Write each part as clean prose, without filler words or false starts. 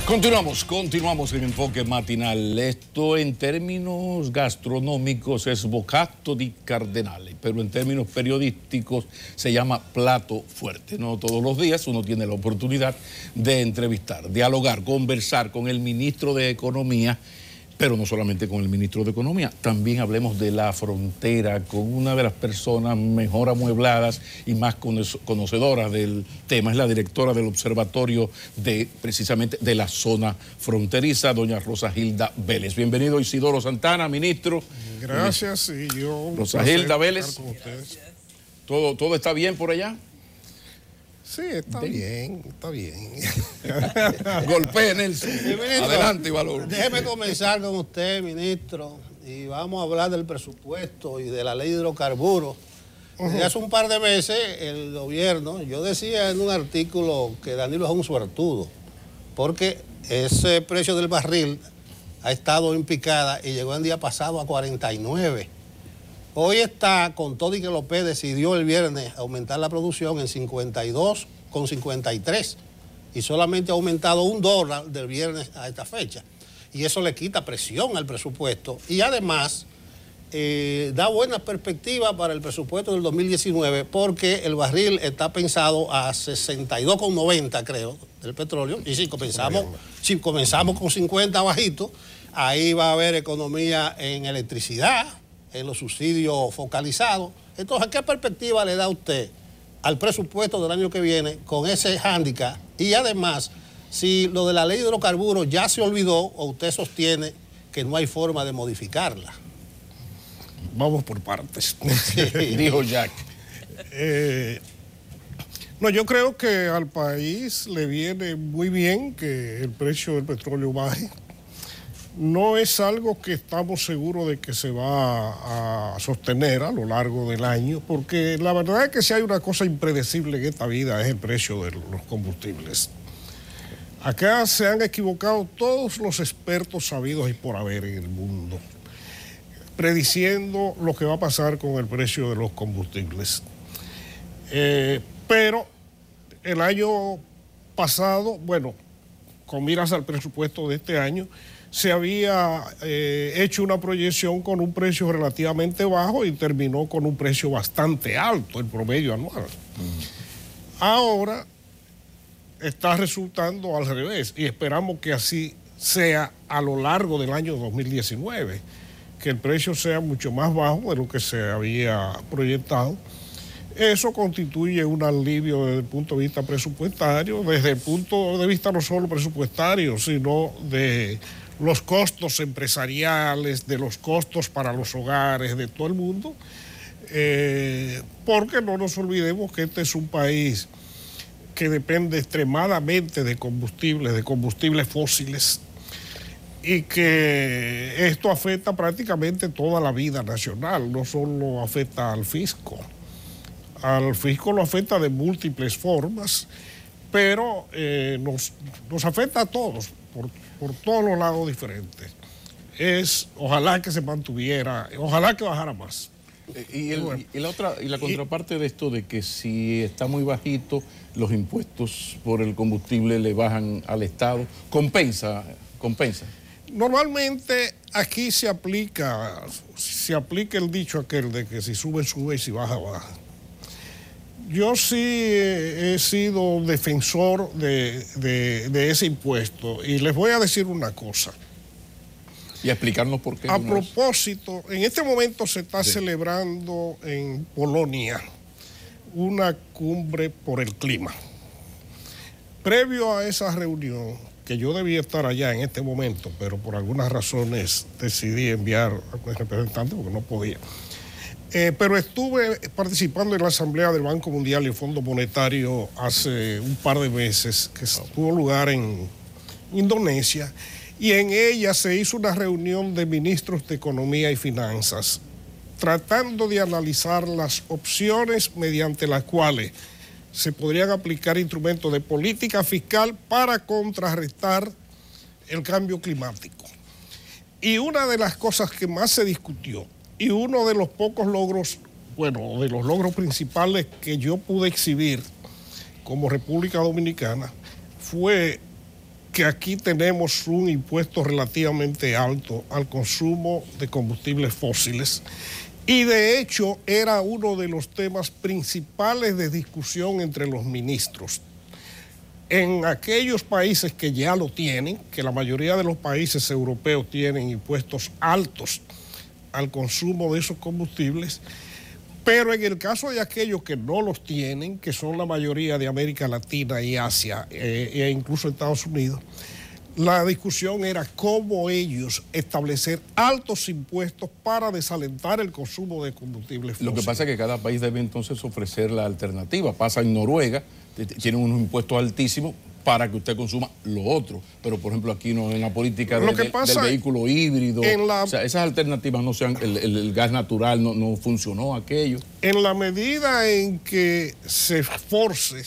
Continuamos en Enfoque Matinal. Esto en términos gastronómicos es bocato di cardenale, pero en términos periodísticos se llama plato fuerte. No todos los días uno tiene la oportunidad de entrevistar, dialogar, conversar con el ministro de Economía, pero no solamente con el ministro de Economía, también hablemos de la frontera con una de las personas mejor amuebladas y más conocedoras del tema. Es la directora del Observatorio precisamente de la zona fronteriza, doña Rosa Hilda Vélez. Bienvenido Isidoro Santana, ministro. Gracias, y yo... Rosa Hilda Vélez. ¿Todo está bien por allá? Sí, está bien. Golpee, Nelson. Adelante, Valor. Déjeme comenzar con usted, ministro, y vamos a hablar del presupuesto y de la ley de hidrocarburos. Desde hace un par de meses el gobierno, yo decía en un artículo que Danilo es un suertudo, porque ese precio del barril ha estado en picada y llegó el día pasado a 49. Hoy está, con todo y que López decidió el viernes aumentar la producción en 52,53 y solamente ha aumentado $1 del viernes a esta fecha. Y eso le quita presión al presupuesto y además da buena perspectiva para el presupuesto del 2019 porque el barril está pensado a 62,90 creo del petróleo y si comenzamos con 50 bajito, ahí va a haber economía en electricidad, en los subsidios focalizados. Entonces, ¿qué perspectiva le da usted al presupuesto del año que viene con ese hándicap? Y además, si lo de la ley de hidrocarburos ya se olvidó o usted sostiene que no hay forma de modificarla. Vamos por partes. Dijo Jack. No, yo creo que al país le viene muy bien que el precio del petróleo baje. No es algo que estamos seguros de que se va a sostener a lo largo del año, porque la verdad es que si hay una cosa impredecible en esta vida es el precio de los combustibles. Acá se han equivocado todos los expertos sabidos y por haber en el mundo, prediciendo lo que va a pasar con el precio de los combustibles. Pero el año pasado, bueno, con miras al presupuesto de este año, se había hecho una proyección con un precio relativamente bajo y terminó con un precio bastante alto, el promedio anual. Ahora está resultando al revés y esperamos que así sea a lo largo del año 2019, que el precio sea mucho más bajo de lo que se había proyectado. Eso constituye un alivio desde el punto de vista presupuestario, desde el punto de vista no solo presupuestario, sino de los costos empresariales, de los costos para los hogares, de todo el mundo, porque no nos olvidemos que este es un país que depende extremadamente de combustibles fósiles, y que esto afecta prácticamente toda la vida nacional, no solo afecta al fisco. Al fisco lo afecta de múltiples formas, pero nos afecta a todos, por todos los lados diferentes. Ojalá que se mantuviera, ojalá que bajara más. Y la contraparte de esto de que si está muy bajito, los impuestos por el combustible le bajan al Estado, compensa. Normalmente aquí se aplica el dicho aquel de que si sube, sube y si baja, baja. Yo sí he sido defensor de ese impuesto y les voy a decir una cosa. Y explicarnos por qué. A propósito, en este momento se está celebrando en Polonia una cumbre por el clima. Previo a esa reunión, que yo debía estar allá en este momento, pero por algunas razones decidí enviar a un representante porque no podía. Pero estuve participando en la Asamblea del Banco Mundial y el Fondo Monetario hace un par de meses, que tuvo lugar en Indonesia, y en ella se hizo una reunión de ministros de Economía y Finanzas, tratando de analizar las opciones mediante las cuales se podrían aplicar instrumentos de política fiscal para contrarrestar el cambio climático. Y una de las cosas que más se discutió, y uno de los pocos logros, bueno, de los logros principales que yo pude exhibir como República Dominicana, fue que aquí tenemos un impuesto relativamente alto al consumo de combustibles fósiles y de hecho era uno de los temas principales de discusión entre los ministros. En aquellos países que ya lo tienen, que la mayoría de los países europeos tienen impuestos altos al consumo de esos combustibles, pero en el caso de aquellos que no los tienen, que son la mayoría de América Latina y Asia, e incluso Estados Unidos, la discusión era cómo ellos establecer altos impuestos para desalentar el consumo de combustibles fósiles. Lo que pasa es que cada país debe entonces ofrecer la alternativa. Pasa en Noruega, tienen unos impuestos altísimos para que usted consuma lo otro. Pero, por ejemplo, aquí no en la política del vehículo híbrido. O sea, esas alternativas no sean, el gas natural no funcionó aquello. En la medida en que se force,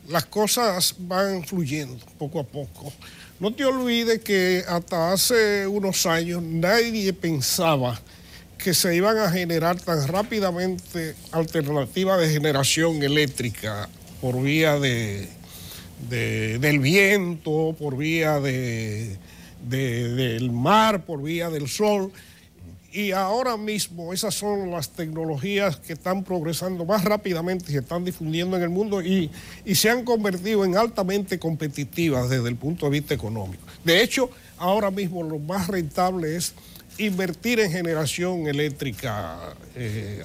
las cosas van fluyendo poco a poco. No te olvides que hasta hace unos años nadie pensaba que se iban a generar tan rápidamente alternativas de generación eléctrica por vía del viento, por vía del mar, por vía del sol. Y ahora mismo esas son las tecnologías que están progresando más rápidamente y se están difundiendo en el mundo y se han convertido en altamente competitivas desde el punto de vista económico. De hecho, ahora mismo lo más rentable es invertir en generación eléctrica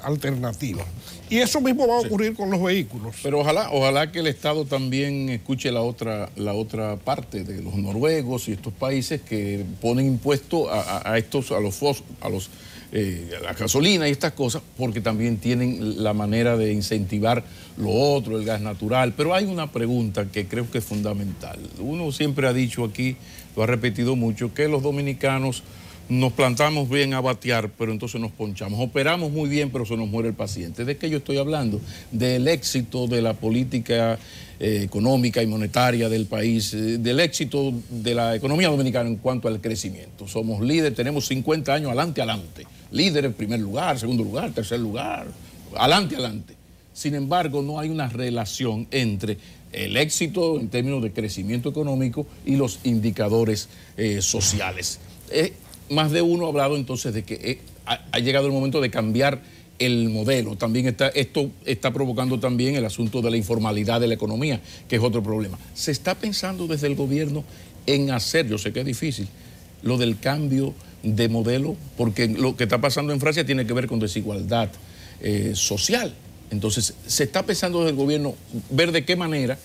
alternativa. Y eso mismo va a ocurrir con los vehículos. Pero ojalá que el Estado también escuche la otra parte de los noruegos y estos países que ponen impuestos a la gasolina y estas cosas, porque también tienen la manera de incentivar lo otro, el gas natural. Pero hay una pregunta que creo que es fundamental. Uno siempre ha dicho aquí, lo ha repetido mucho, que los dominicanos nos plantamos bien a batear, pero entonces nos ponchamos. Operamos muy bien, pero se nos muere el paciente. ¿De qué yo estoy hablando? Del éxito de la política económica y monetaria del país, del éxito de la economía dominicana en cuanto al crecimiento. Somos líderes, tenemos 50 años adelante. Líder en primer lugar, segundo lugar, tercer lugar, adelante. Sin embargo, no hay una relación entre el éxito en términos de crecimiento económico y los indicadores sociales. Más de uno ha hablado entonces de que ha llegado el momento de cambiar el modelo. También esto está provocando también el asunto de la informalidad de la economía, que es otro problema. ¿Se está pensando desde el gobierno en hacer, yo sé que es difícil, lo del cambio de modelo? Porque lo que está pasando en Francia tiene que ver con desigualdad social. Entonces, ¿se está pensando desde el gobierno ver de qué manera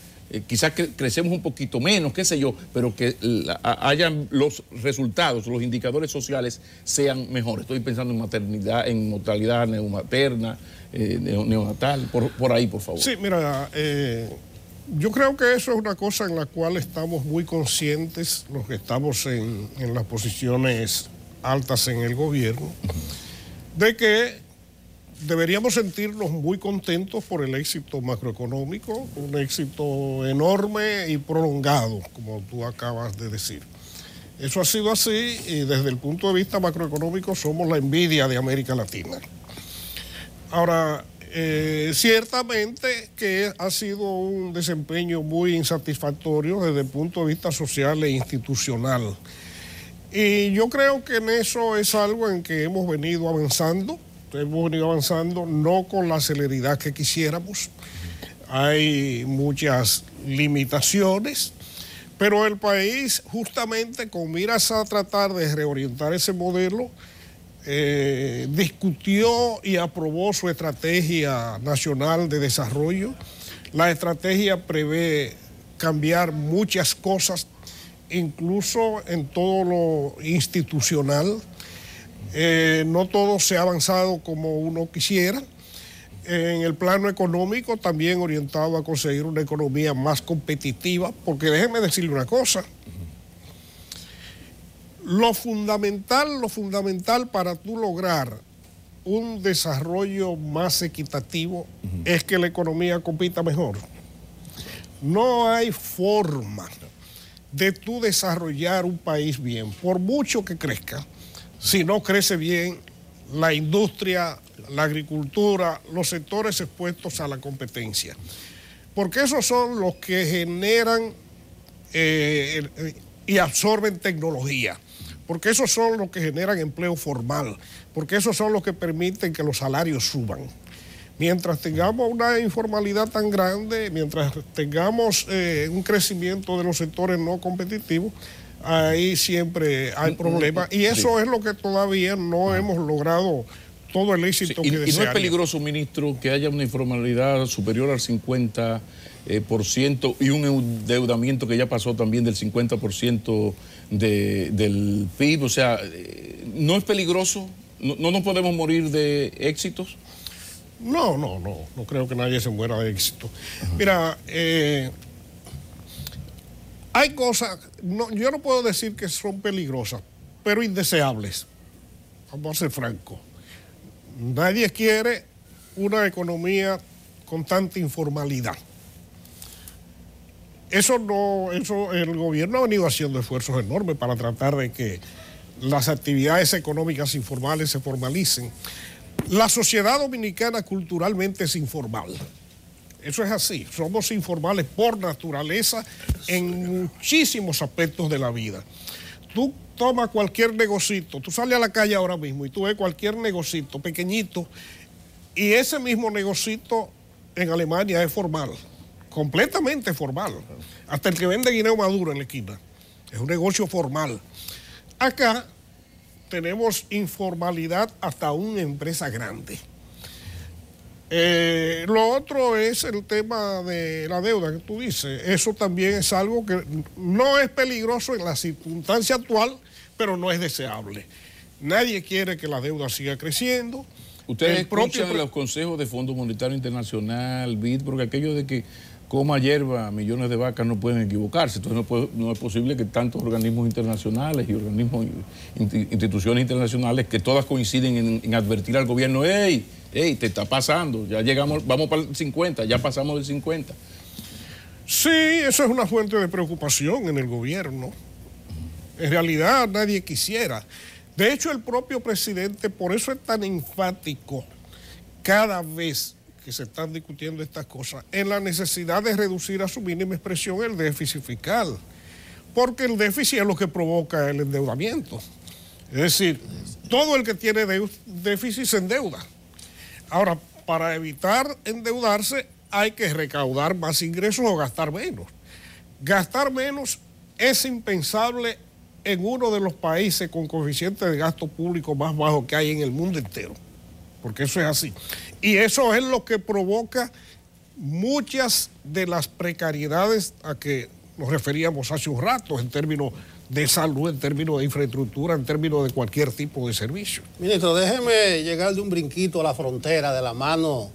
quizás crecemos un poquito menos, qué sé yo, pero que hayan los resultados, los indicadores sociales sean mejores? Estoy pensando en maternidad, en mortalidad neomaterna, neonatal, por ahí, por favor. Sí, mira, yo creo que eso es una cosa en la cual estamos muy conscientes, los que estamos en las posiciones altas en el gobierno, de que deberíamos sentirnos muy contentos por el éxito macroeconómico, un éxito enorme y prolongado, como tú acabas de decir. Eso ha sido así y desde el punto de vista macroeconómico somos la envidia de América Latina. Ahora, ciertamente que ha sido un desempeño muy insatisfactorio desde el punto de vista social e institucional. Y yo creo que en eso es algo en que hemos venido avanzando no con la celeridad que quisiéramos. Hay muchas limitaciones, pero el país, justamente con miras a tratar de reorientar ese modelo, discutió y aprobó su estrategia nacional de desarrollo. La estrategia prevé cambiar muchas cosas, incluso en todo lo institucional. No todo se ha avanzado como uno quisiera. En el plano económico también orientado a conseguir una economía más competitiva, porque déjeme decirle una cosa. Lo fundamental para tú lograr un desarrollo más equitativo es que la economía compita mejor. No hay forma de tú desarrollar un país bien, por mucho que crezca, si no crece bien la industria, la agricultura, los sectores expuestos a la competencia. Porque esos son los que generan y absorben tecnología, porque esos son los que generan empleo formal, porque esos son los que permiten que los salarios suban. Mientras tengamos una informalidad tan grande, mientras tengamos un crecimiento de los sectores no competitivos, ahí siempre hay problemas. Y eso es lo que todavía no hemos logrado todo el éxito que desearíamos. ¿Y no es peligroso, ministro, que haya una informalidad superior al 50% y un endeudamiento que ya pasó también del 50% del PIB? O sea, ¿no es peligroso? ¿No nos podemos morir de éxitos? No creo que nadie se muera de éxito. Mira, hay cosas, yo no puedo decir que son peligrosas, pero indeseables. Vamos a ser francos. Nadie quiere una economía con tanta informalidad. Eso el gobierno ha venido haciendo esfuerzos enormes para tratar de que las actividades económicas informales se formalicen. La sociedad dominicana culturalmente es informal. Eso es así. Somos informales por naturaleza en muchísimos aspectos de la vida. Tú tomas cualquier negocito, tú sales a la calle ahora mismo y tú ves cualquier negocito pequeñito y ese mismo negocito en Alemania es formal, completamente formal. Hasta el que vende guineo maduro en la esquina es un negocio formal. Acá tenemos informalidad hasta una empresa grande. Lo otro es el tema de la deuda que tú dices. Eso también es algo que no es peligroso en la circunstancia actual, pero no es deseable. Nadie quiere que la deuda siga creciendo. ¿Ustedes escuchan los consejos de Fondo Monetario Internacional, BID? Porque aquello de que coma hierba millones de vacas no pueden equivocarse. Entonces no es posible que tantos organismos internacionales y organismos, instituciones internacionales, que todas coinciden en advertir al gobierno, ¡Ey, te está pasando! Ya llegamos, vamos para el 50, ya pasamos del 50. Sí, eso es una fuente de preocupación en el gobierno. En realidad nadie quisiera. De hecho, el propio presidente, por eso es tan enfático cada vez que se están discutiendo estas cosas, en la necesidad de reducir a su mínima expresión el déficit fiscal, porque el déficit es lo que provoca el endeudamiento. Es decir, todo el que tiene déficit se endeuda. Ahora, para evitar endeudarse hay que recaudar más ingresos o gastar menos. Gastar menos es impensable en uno de los países con coeficiente de gasto público más bajo que hay en el mundo entero, porque eso es así. Y eso es lo que provoca muchas de las precariedades a que nos referíamos hace un rato, en términos de salud, en términos de infraestructura, en términos de cualquier tipo de servicio. Ministro, déjeme llegar de un brinquito a la frontera de la mano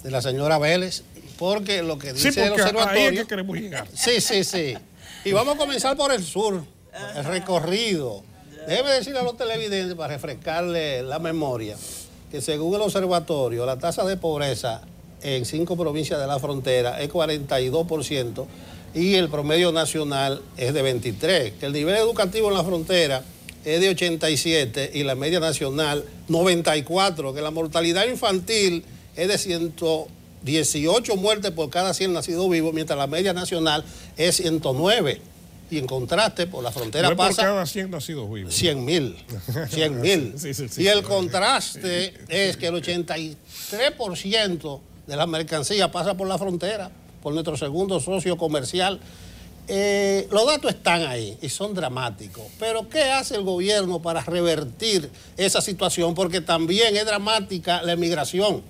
de la señora Vélez, porque lo que dice el observatorio... Ahí es que queremos llegar. Sí. Y vamos a comenzar por el sur, el recorrido. Déjeme decirle a los televidentes, para refrescarle la memoria, que según el observatorio, la tasa de pobreza en 5 provincias de la frontera es 42% y el promedio nacional es de 23%, que el nivel educativo en la frontera es de 87% y la media nacional 94%, que la mortalidad infantil es de 118 muertes por cada 100 nacidos vivos, mientras la media nacional es 109. Y en contraste, por la frontera no pasa... por cada 100 nacidos vivos. 100.000. Sí, y el contraste es que el 83% de la mercancía pasa por la frontera, por nuestro segundo socio comercial. Los datos están ahí y son dramáticos. Pero ¿qué hace el gobierno para revertir esa situación? Porque también es dramática la emigración.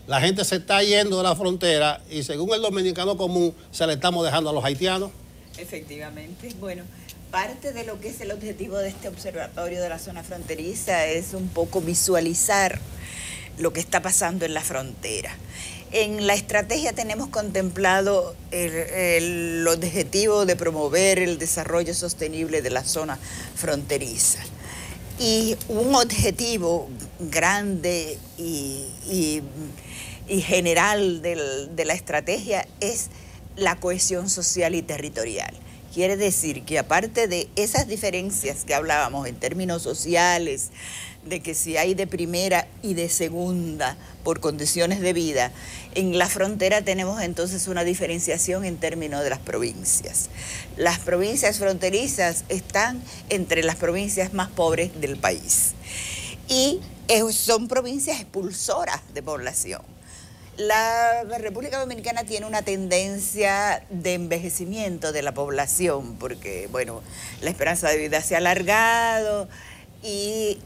La gente se está yendo de la frontera y según el dominicano común se le estamos dejando a los haitianos. Efectivamente. Bueno, parte de lo que es el objetivo de este observatorio de la zona fronteriza es un poco visualizar lo que está pasando en la frontera. En la estrategia tenemos contemplado el objetivo de promover el desarrollo sostenible de la zona fronteriza. Y un objetivo grande y general de la estrategia es la cohesión social y territorial. Quiere decir que aparte de esas diferencias que hablábamos en términos sociales, de que si hay de primera y de segunda por condiciones de vida, en la frontera tenemos entonces una diferenciación en términos de las provincias. Las provincias fronterizas están entre las provincias más pobres del país y son provincias expulsoras de población. La República Dominicana tiene una tendencia de envejecimiento de la población porque, bueno, la esperanza de vida se ha alargado y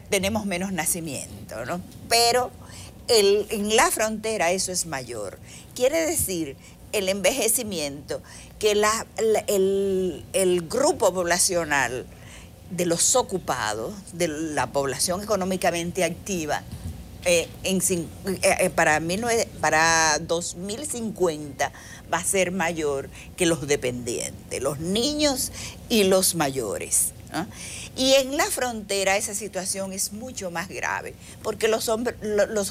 tenemos menos nacimiento, ¿no? Pero en la frontera eso es mayor. Quiere decir el envejecimiento que el grupo poblacional de los ocupados, de la población económicamente activa, para 2050 va a ser mayor que los dependientes, los niños y los mayores, ¿no? Y en la frontera esa situación es mucho más grave, porque los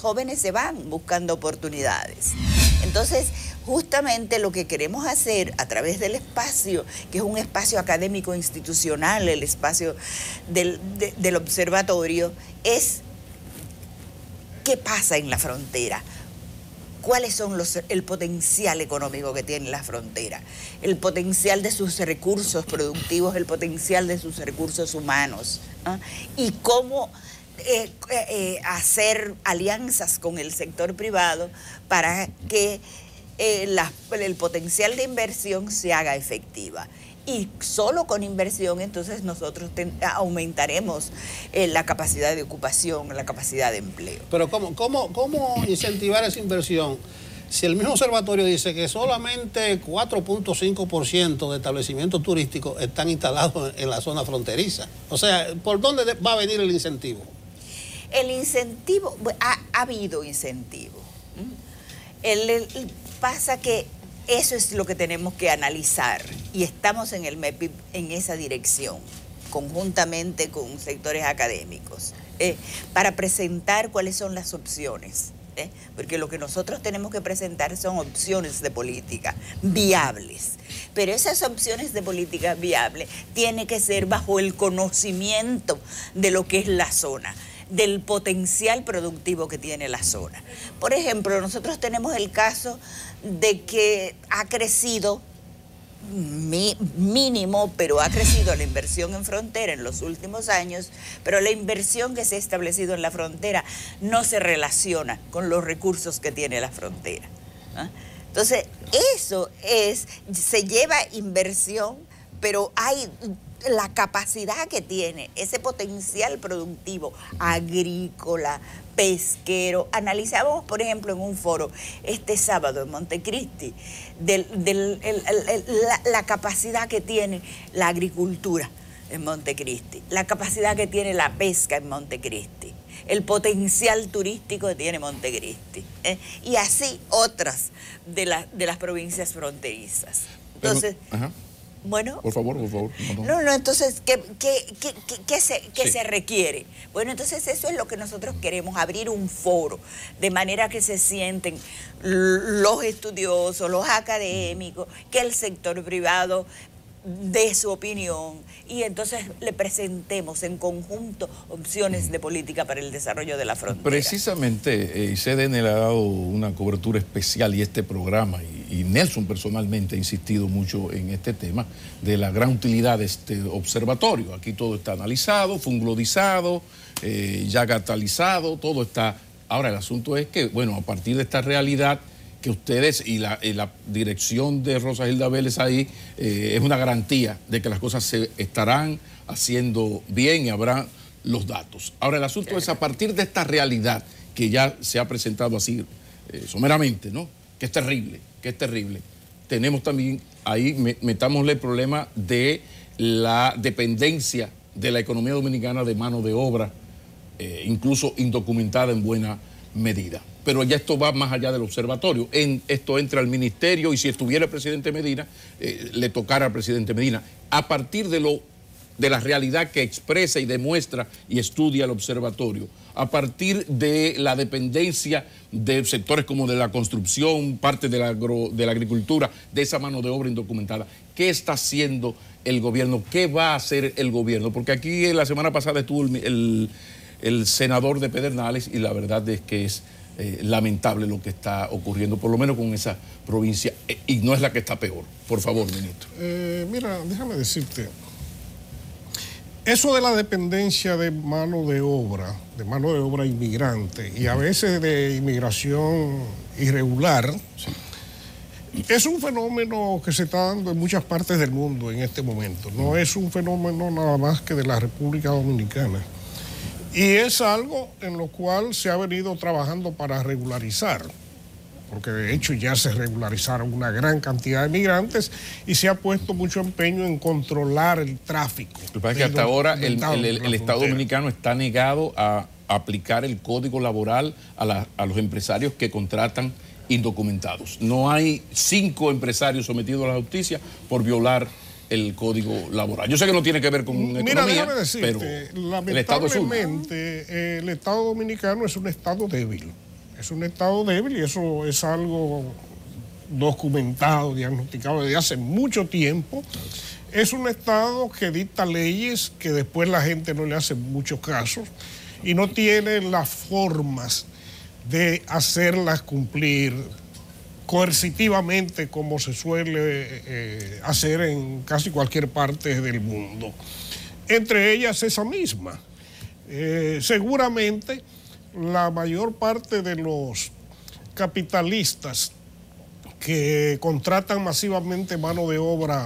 jóvenes se van buscando oportunidades. Entonces, justamente lo que queremos hacer a través del espacio, que es un espacio académico institucional, el espacio del observatorio, es ¿qué pasa en la frontera? ¿Cuáles son el potencial económico que tiene la frontera? El potencial de sus recursos productivos, el potencial de sus recursos humanos, ¿no? Y cómo hacer alianzas con el sector privado para que el potencial de inversión se haga efectiva. Y solo con inversión entonces nosotros aumentaremos la capacidad de ocupación, la capacidad de empleo. Pero ¿cómo incentivar esa inversión? Si el mismo observatorio dice que solamente 4.5% de establecimientos turísticos están instalados en la zona fronteriza. O sea, ¿por dónde va a venir el incentivo? El incentivo, ha habido incentivo. Pasa que eso es lo que tenemos que analizar y estamos en el MEPIB en esa dirección, conjuntamente con sectores académicos, para presentar cuáles son las opciones, porque lo que nosotros tenemos que presentar son opciones de política viables, pero esas opciones de política viables tienen que ser bajo el conocimiento de lo que es la zona, del potencial productivo que tiene la zona. Por ejemplo, nosotros tenemos el caso de que ha crecido mínimo, pero ha crecido la inversión en frontera en los últimos años, pero la inversión que se ha establecido en la frontera no se relaciona con los recursos que tiene la frontera, ¿no? Entonces, se lleva inversión, pero hay la capacidad que tiene, ese potencial productivo agrícola, pesquero. Analizábamos, por ejemplo, en un foro este sábado en Montecristi, la capacidad que tiene la agricultura en Montecristi, la capacidad que tiene la pesca en Montecristi, el potencial turístico que tiene Montecristi, y así otras de las provincias fronterizas. Entonces, bueno, por favor. No, entonces, ¿qué se requiere? Bueno, entonces eso es lo que nosotros queremos, abrir un foro, de manera que se sienten los estudiosos, los académicos, que el sector privado dé su opinión y entonces le presentemos en conjunto opciones de política para el desarrollo de la frontera. Precisamente, CDN le ha dado una cobertura especial y este programa, y Nelson personalmente ha insistido mucho en este tema de la gran utilidad de este observatorio. Aquí todo está analizado, funglodizado, ya catalizado, todo está. Ahora el asunto es que, bueno, a partir de esta realidad que ustedes y la dirección de Rosa Hilda Vélez ahí es una garantía de que las cosas se estarán haciendo bien y habrá los datos. Ahora el asunto es a partir de esta realidad que ya se ha presentado así someramente, ¿no? Que es terrible. Tenemos también ahí, metámosle el problema de la dependencia de la economía dominicana de mano de obra, incluso indocumentada en buena medida. Pero ya esto va más allá del observatorio. Esto entra al ministerio y si estuviera el presidente Medina, le tocara al presidente Medina. A partir de la realidad que expresa y demuestra y estudia el observatorio, a partir de la dependencia de sectores como de la construcción, parte de la agricultura, de esa mano de obra indocumentada, ¿qué está haciendo el gobierno? ¿Qué va a hacer el gobierno? Porque aquí la semana pasada estuvo el senador de Pedernales, y la verdad es que es lamentable lo que está ocurriendo, por lo menos con esa provincia, y no es la que está peor. Por favor, ministro. Mira, déjame decirte, eso de la dependencia de mano de obra inmigrante y a veces de inmigración irregular, sí, es un fenómeno que se está dando en muchas partes del mundo en este momento. No es un fenómeno nada más que de la República Dominicana. Y es algo en lo cual se ha venido trabajando para regularizar, porque de hecho ya se regularizaron una gran cantidad de migrantes y se ha puesto mucho empeño en controlar el tráfico. Lo que pasa es que hasta ahora el Estado dominicano está negado a aplicar el código laboral a los empresarios que contratan indocumentados. No hay 5 empresarios sometidos a la justicia por violar el código laboral. Yo sé que no tiene que ver con economía, déjame decirte, pero lamentablemente el Estado dominicano es un Estado débil. Es un Estado débil y eso es algo documentado, diagnosticado desde hace mucho tiempo. Es un Estado que dicta leyes que después la gente no le hace muchos casos y no tiene las formas de hacerlas cumplir coercitivamente como se suele hacer en casi cualquier parte del mundo. Entre ellas esa misma. Seguramente la mayor parte de los capitalistas que contratan masivamente mano de obra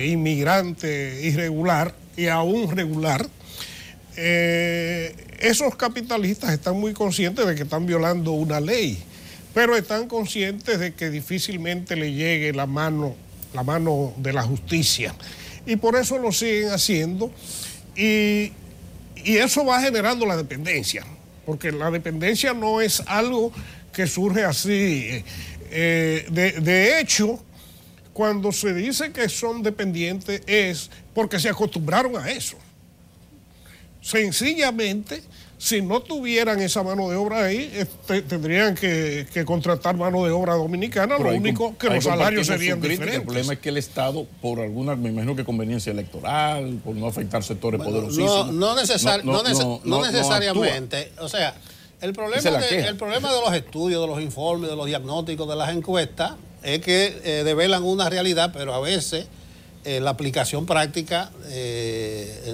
inmigrante irregular y aún regular, esos capitalistas están muy conscientes de que están violando una ley, pero están conscientes de que difícilmente le llegue la mano de la justicia. Y por eso lo siguen haciendo. Y eso va generando la dependencia, porque la dependencia no es algo que surge así. De hecho, cuando se dice que son dependientes es porque se acostumbraron a eso. Sencillamente, si no tuvieran esa mano de obra ahí, tendrían que contratar mano de obra dominicana, lo único que los salarios serían diferentes. El problema es que el Estado, por alguna, me imagino que conveniencia electoral, por no afectar sectores poderosísimos. No necesariamente. O sea, el problema de los estudios, de los informes, de los diagnósticos, de las encuestas, es que develan una realidad, pero a veces la aplicación práctica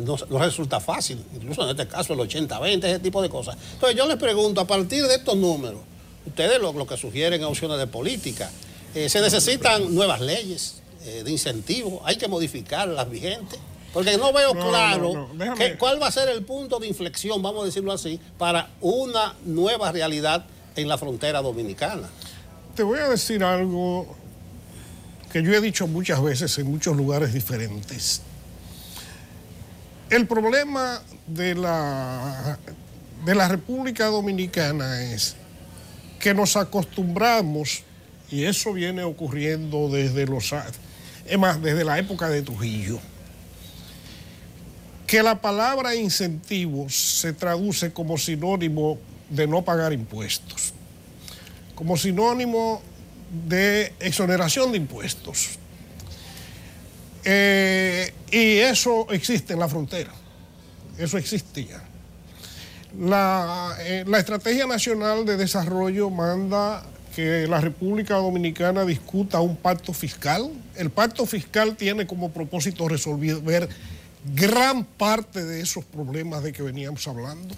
no resulta fácil, incluso en este caso el 80-20, ese tipo de cosas. Entonces yo les pregunto, a partir de estos números, ustedes lo que sugieren es opciones de política, se necesitan nuevas leyes de incentivos, hay que modificar las vigentes, porque no veo claro cuál va a ser el punto de inflexión, vamos a decirlo así, para una nueva realidad en la frontera dominicana. Te voy a decir algo que yo he dicho muchas veces en muchos lugares diferentes. El problema de la República Dominicana es que nos acostumbramos, y eso viene ocurriendo desde la época de Trujillo, que la palabra incentivos se traduce como sinónimo de no pagar impuestos, como sinónimo de exoneración de impuestos. Y eso existe en la frontera, eso existía. La Estrategia Nacional de Desarrollo manda que la República Dominicana discuta un pacto fiscal. El pacto fiscal tiene como propósito resolver gran parte de esos problemas de que veníamos hablando.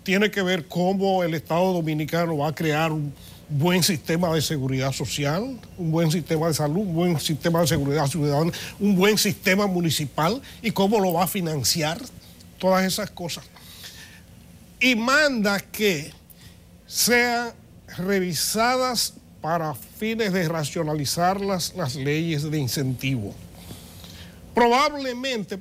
Tiene que ver cómo el Estado Dominicano va a crear un buen sistema de seguridad social, un buen sistema de salud, un buen sistema de seguridad ciudadana, un buen sistema municipal y cómo lo va a financiar, todas esas cosas. Y manda que sean revisadas para fines de racionalizar las leyes de incentivo. Probablemente,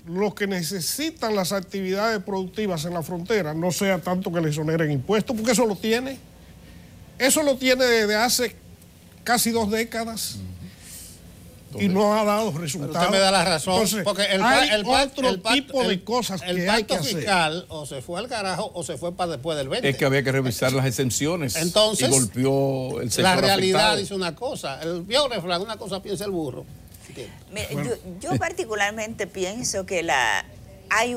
lo que necesitan las actividades productivas en la frontera no sea tanto que le exoneren impuestos, porque eso lo tiene. Eso lo tiene desde hace casi 2 décadas y no ha dado resultados. Pero usted me da la razón. Entonces, porque otro tipo de cosas que hay que hacer. El pacto fiscal o se fue al carajo o se fue para después del 20. Es que había que revisar las exenciones. Entonces, y golpeó el sector la realidad afectado. dice una cosa. El viejo refrán, una cosa piensa el burro. Yo particularmente pienso que hay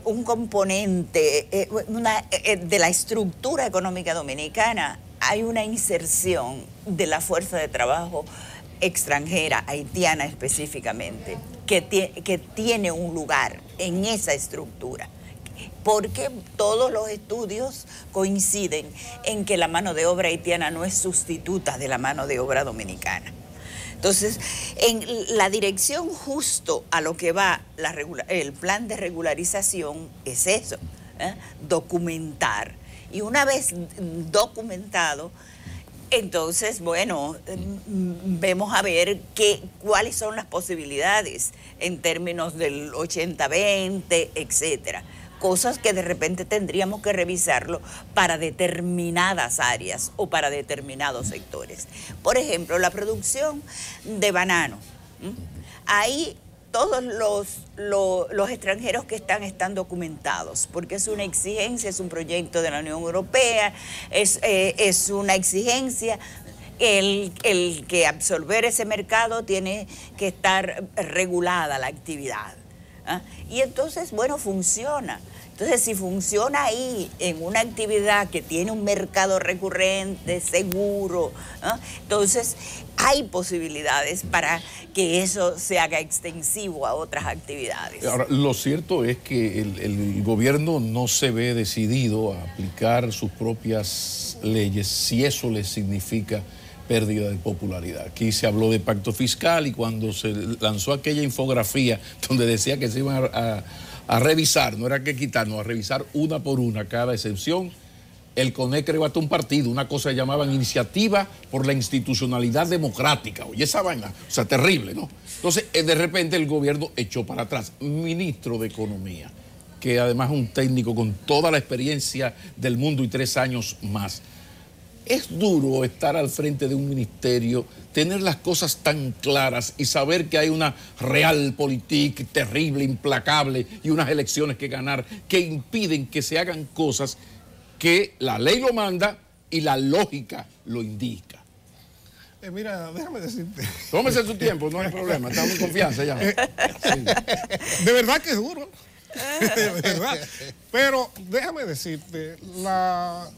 un componente de la estructura económica dominicana, hay una inserción de la fuerza de trabajo extranjera, haitiana específicamente, que tiene un lugar en esa estructura. Porque todos los estudios coinciden en que la mano de obra haitiana no es sustituta de la mano de obra dominicana. Entonces, en la dirección justo a lo que va el plan de regularización es eso, documentar. Y una vez documentado, entonces, bueno, vemos a ver cuáles son las posibilidades en términos del 80-20, etcétera. Cosas que de repente tendríamos que revisarlo para determinadas áreas o para determinados sectores. Por ejemplo, la producción de banano. Ahí todos los extranjeros que están documentados, porque es una exigencia, es un proyecto de la Unión Europea, es una exigencia. El que absorber ese mercado tiene que estar regulada la actividad. Y entonces, bueno, funciona. Entonces, si funciona ahí en una actividad que tiene un mercado recurrente, seguro, entonces hay posibilidades para que eso se haga extensivo a otras actividades. Ahora, lo cierto es que el gobierno no se ve decidido a aplicar sus propias leyes si eso le significa pérdida de popularidad. Aquí se habló de pacto fiscal y cuando se lanzó aquella infografía donde decía que se iban a revisar, no era que quitarnos, a revisar una por una cada excepción, el CONE creó hasta un partido, una cosa que llamaban Iniciativa por la Institucionalidad Democrática. Oye, esa vaina, o sea, terrible, ¿no? Entonces, de repente el gobierno echó para atrás. Ministro de Economía, que además es un técnico con toda la experiencia del mundo y 3 años más. Es duro estar al frente de un ministerio, tener las cosas tan claras y saber que hay una realpolitik terrible, implacable y unas elecciones que ganar que impiden que se hagan cosas que la ley lo manda y la lógica lo indica. Mira, déjame decirte. Tómese su tiempo, no hay problema, estamos en confianza ya. Sí. De verdad que es duro, de verdad. Pero déjame decirte, la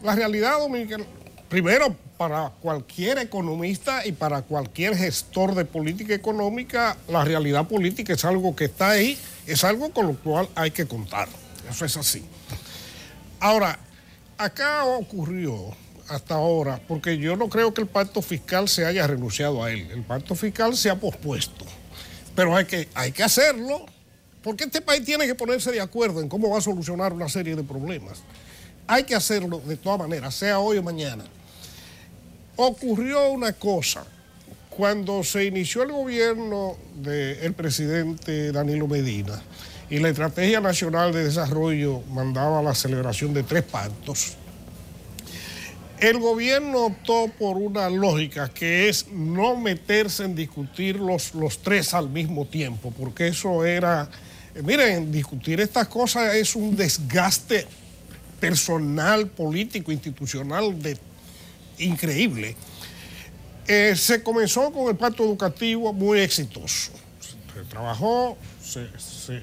realidad dominicana, primero, para cualquier economista y para cualquier gestor de política económica, la realidad política es algo que está ahí, es algo con lo cual hay que contar. Eso es así. Ahora, acá ocurrió hasta ahora, porque yo no creo que el pacto fiscal se haya renunciado a él. El pacto fiscal se ha pospuesto, pero hay que hacerlo, porque este país tiene que ponerse de acuerdo en cómo va a solucionar una serie de problemas. Hay que hacerlo de todas maneras, sea hoy o mañana. Ocurrió una cosa. Cuando se inició el gobierno del presidente Danilo Medina y la Estrategia Nacional de Desarrollo mandaba la celebración de 3 pactos, el gobierno optó por una lógica que es no meterse en discutir los 3 al mismo tiempo, porque eso era... miren, discutir estas cosas es un desgaste personal, político, institucional increíble. Se comenzó con el pacto educativo muy exitoso. Se trabajó,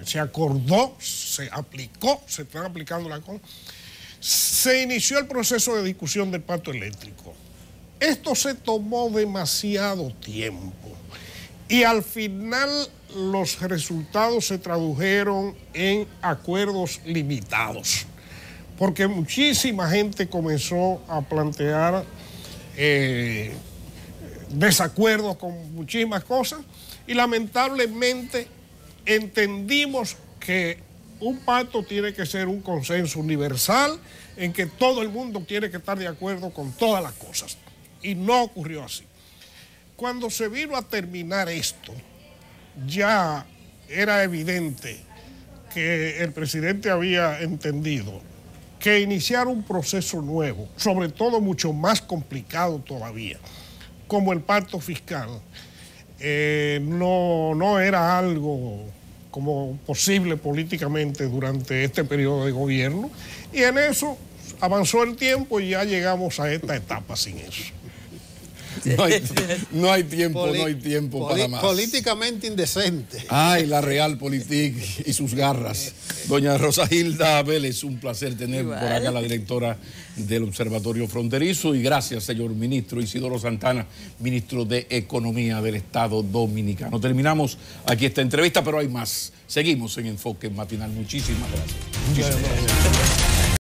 se acordó, se aplicó, se están aplicando las cosas. Se inició el proceso de discusión del pacto eléctrico. Esto se tomó demasiado tiempo y al final los resultados se tradujeron en acuerdos limitados, porque muchísima gente comenzó a plantear desacuerdos con muchísimas cosas y lamentablemente entendimos que un pacto tiene que ser un consenso universal en que todo el mundo tiene que estar de acuerdo con todas las cosas. Y no ocurrió así. Cuando se vino a terminar esto, ya era evidente que el presidente había entendido que iniciar un proceso nuevo, sobre todo mucho más complicado todavía, como el pacto fiscal, no era algo como posible políticamente durante este periodo de gobierno, y en eso avanzó el tiempo y ya llegamos a esta etapa sin eso. No hay tiempo para más. Políticamente indecente. Ay, la Realpolitik y sus garras. Doña Rosagilda Vélez, un placer tener por acá la directora del Observatorio Fronterizo. Y gracias, señor ministro Isidoro Santana, ministro de Economía del Estado Dominicano. Terminamos aquí esta entrevista, pero hay más. Seguimos en Enfoque Matinal. Muchísimas gracias. Muchísimas gracias.